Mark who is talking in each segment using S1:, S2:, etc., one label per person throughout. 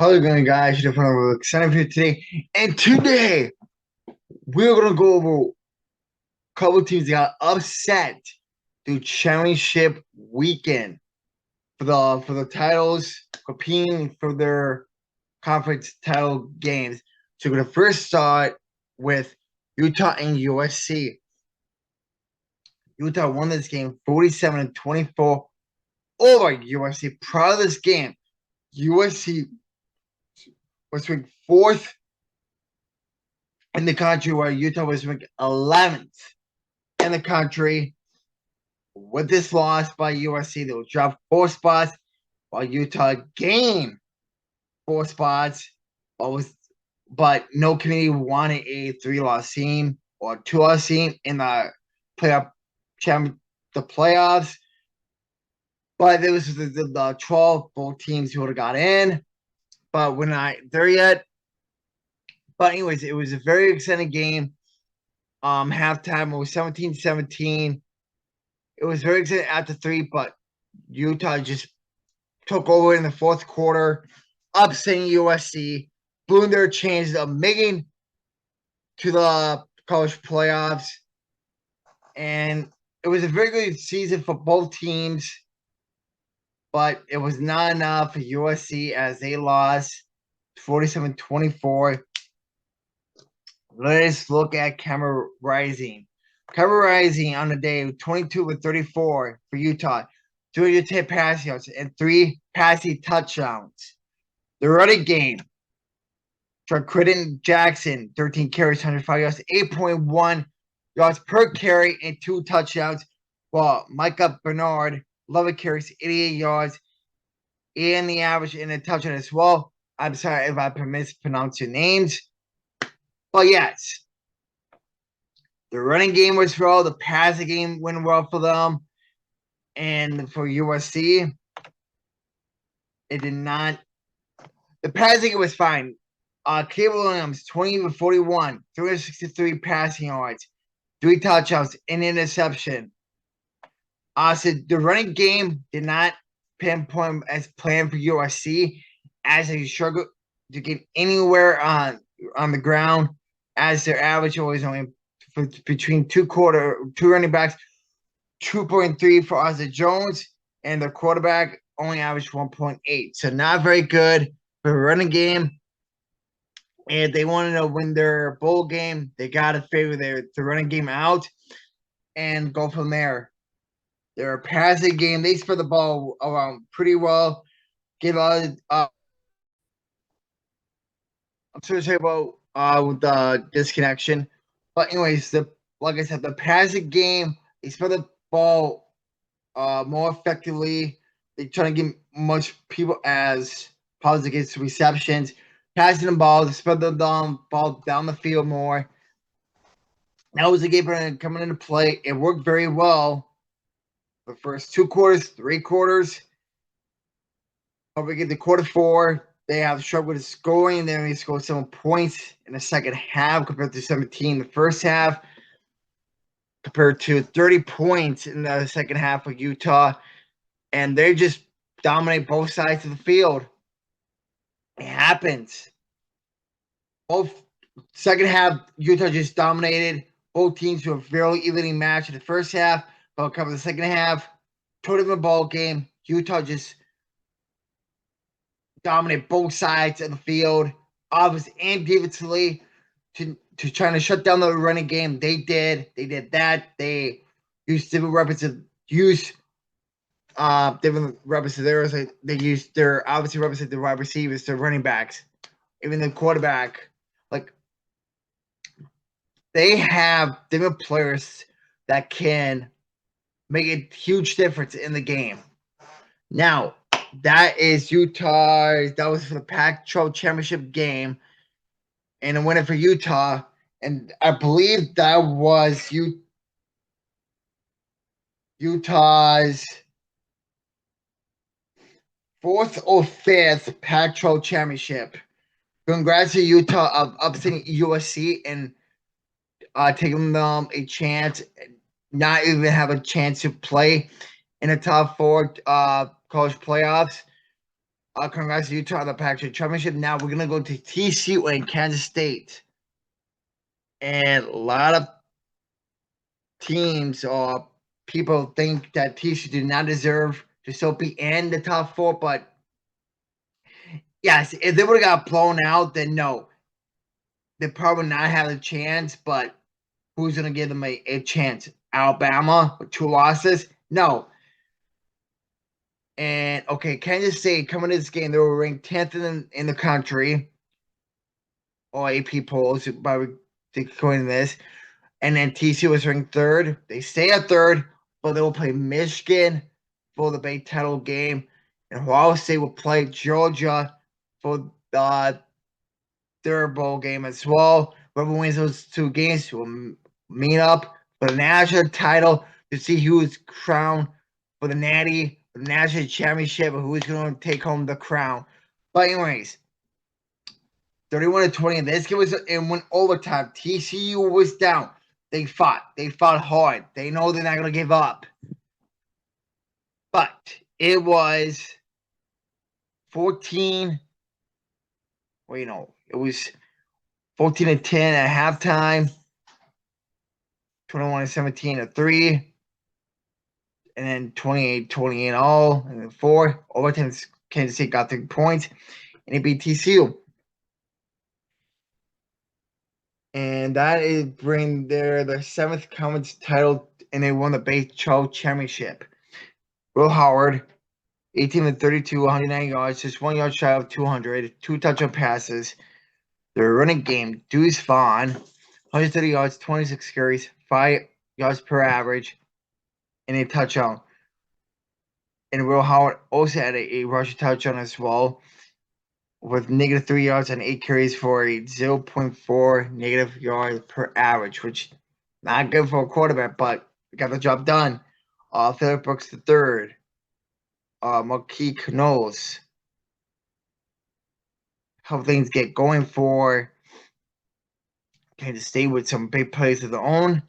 S1: How's it going, guys? You're from excited for today. And today, we're going to go over a couple of teams that got upset through championship weekend for the titles, competing for their conference title games. So we're going to first start with Utah and USC. Utah won this game 47-24 over USC. Prior to this game, USC was ranked fourth in the country, where Utah was ranked 11th in the country. With this loss by USC, they will drop 4 spots, while Utah gained 4 spots. But no committee wanted a 3-loss team or 2-loss team in the playoff the playoffs. But there was the 12 both teams who would have got in, but we're not there yet. But anyways, it was a very exciting game. Halftime, it was 17-17. It was very exciting after 3, but Utah just took over in the fourth quarter, upsetting USC, blew their chances of making to the college playoffs. And it was a very good season for both teams, but it was not enough for USC as they lost 47-24. Let's look at Cameron Rising. Cameron Rising on the day, 22-34 for Utah, 210 passing yards and 3 passing touchdowns. The running game, Quentin Jackson, 13 carries, 105 yards, 8.1 yards per carry, and 2 touchdowns. While Micah Bernard, 11 carries, 88 yards, and the average in a touchdown as well. I'm sorry if I mispronounce your names. But yes, the running game was well. The passing game went well for them. And for USC, it did not. The passing game was fine. Caleb Williams, 20-41, 363 passing yards, 3 touchdowns, and interception. So the running game did not pinpoint as planned for USC, as they struggled to get anywhere on the ground, as their average was only between two running backs, 2.3 for Ozzie Jones, and the quarterback only averaged 1.8. So not very good for a running game. And they wanted to win their bowl game. They got to figure the running game out and go from there. Their passing game, they spread the ball around pretty well. Give a lot of I'm sorry about with the disconnection. But anyways, like I said, the passing game, they spread the ball more effectively. They try to get much people as positive against receptions, passing the ball, they spread the ball down the field more. That was the game coming into play. It worked very well. The first 2 quarters, 3 quarters. But we get to quarter 4. They have struggled with scoring. They only scored 7 points in the second half compared to 17 in the first half, compared to 30 points in the second half of Utah. And they just dominate both sides of the field. It happens. Both second half, Utah just dominated. Both teams were very evenly matched in the first half, but cover the second half. Total the ball game. Utah just dominate both sides of the field, offense and defensively, to trying to shut down the running game. They did that. They used different weapons of use. Different representatives. They used their obviously represent the wide receivers, their running backs, even the quarterback. Like, they have different players that can make a huge difference in the game. Now, that is Utah. That was for the Pac-12 championship game, and a winner for Utah. And I believe that was Utah's 4th or 5th Pac-12 championship. Congrats to Utah of upsetting USC and taking them a chance, not even have a chance to play in the top 4 college playoffs. Congrats to Utah, the Pac-12 championship. Now we're gonna go to TCU and Kansas State, and a lot of teams or people think that TCU did not deserve to still be in the top 4. But yes, if they would have got blown out, then no, they probably not have a chance. But who's gonna give them a chance? Alabama with 2 losses? No. And okay, Kansas State coming to this game, they were ranked 10th in the country, or AP polls by according to this. And then TCU was ranked 3rd. They stay at 3rd, but they will play Michigan for the Big Title game, and Ohio State will play Georgia for the 3rd bowl game as well. Whoever wins those 2 games will meet up for the national title to see who is crowned for the Natty, the national championship, and who is going to take home the crown. But anyways, 31-20. This game was in one overtime. TCU was down. They fought. They fought hard. They know they're not going to give up. But it was 14. Wait, no. It was 14-10 at halftime. 21-17 at 3. And then 28-20 all. And then 4. Overtime, Kansas State got 3 points. And it beat TCU. And that is bring their 7th conference title, and they won the Big 12 championship. Will Howard, 18-32, 190 yards, just 1 yard shy of 200, 2 touchdown passes. Their running game, Deuce Vaughn, 130 yards, 26 carries, 5 yards per average, and a touchdown. And Will Howard also had a rushing touchdown as well, with -3 yards and 8 carries for a 0.4 negative yards per average, which not good for a quarterback, but got the job done. Philip Brooks III, Marquis Knowles, help things get going for Kansas State with some big plays of their own.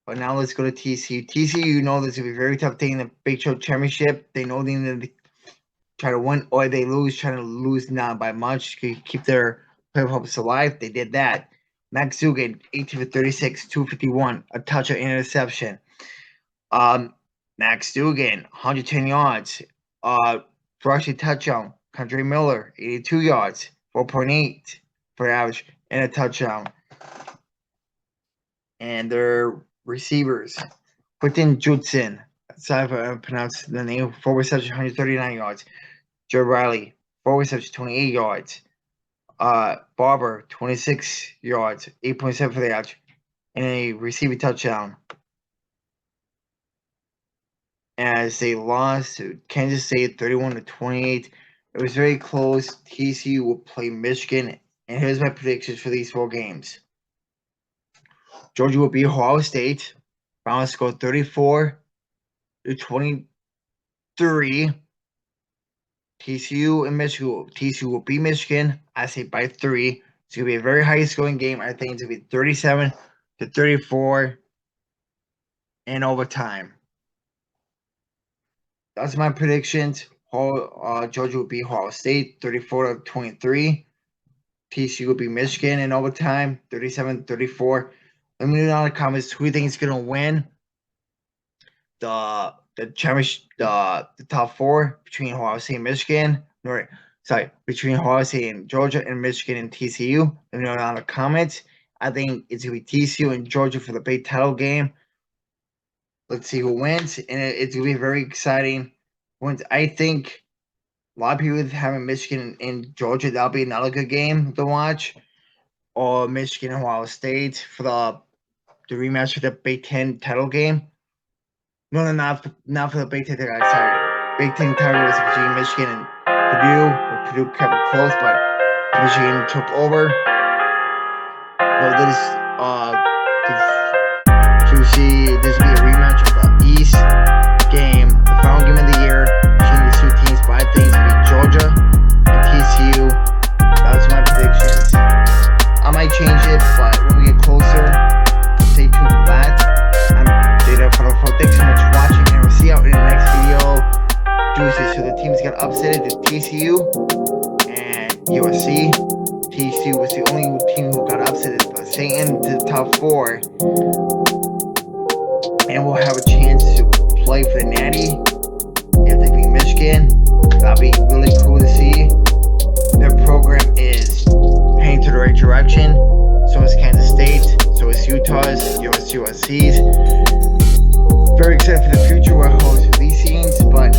S1: But now let's go to TCU. TCU, you know this is going to be a very tough thing in the Big 12 championship. They know they need to try to win, or they lose, trying to lose not by much, keep their playoff hopes alive. They did that. Max Duggan, 18-36, 251, a touchdown interception. Max Duggan, 110 yards, rushing touchdown. Condre Miller, 82 yards, 4.8 for average, and a touchdown. And their receivers, Quentin Judson, sorry if I pronounced the name, 4 receptions, 139 yards. Joe Riley, 4 receptions, 28 yards. Barber, 26 yards, 8.7 for the average, and a receiving touchdown. As they lost to Kansas State 31-28. It was very close. TCU will play Michigan, and here's my predictions for these 4 games. Georgia will beat Ohio State. Final score 34-23. TCU and Michigan. TCU will beat Michigan. I say by 3. It's going to be a very high scoring game. I think it's going to be 37-34 in overtime. That's my predictions. Georgia will beat Ohio State 34-23. TCU will beat Michigan in overtime 37-34. Let me know in the comments who you think is going to win the championship, the top 4 between Ohio State and Michigan. Between Ohio State and Georgia, and Michigan and TCU. Let me know down in the comments. I think it's going to be TCU and Georgia for the Big Title game. Let's see who wins, and it's going to be very exciting. I think a lot of people having Michigan and Georgia, that'll be another good game to watch. Or Michigan and Ohio State for the rematch for the Big Ten title game. No, not for the Big Ten title. Sorry, Big Ten title was between Michigan and Purdue. Purdue kept it close, but Michigan took over. This will be a rematch of the East game, the final game of the year between these 2 teams. But I think it's going to be Georgia and TCU. That's my predictions. I might change it, but when we get closer, stay tuned for that. I'm Jada for Thanks so much for watching, and we'll see you out in the next video. So the teams got upset. The top 4. And we'll have a chance to play for the Natty if they beat Michigan. That'll be really cool to see. Their program is heading to the right direction. So is Kansas State. So is Utah's. USC's. Very excited for the future. We're hoping for these scenes, but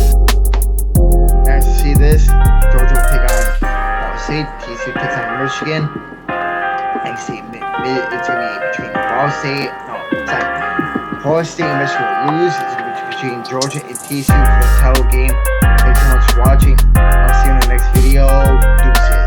S1: as you see this, Georgia will take on Ball State. TCU takes on Michigan. I see it's going to be between Ball State. Ball State and Michigan will lose. It's going to be between Georgia and TCU for the title game. Thanks so much for watching. I'll see you in the next video. Deuces.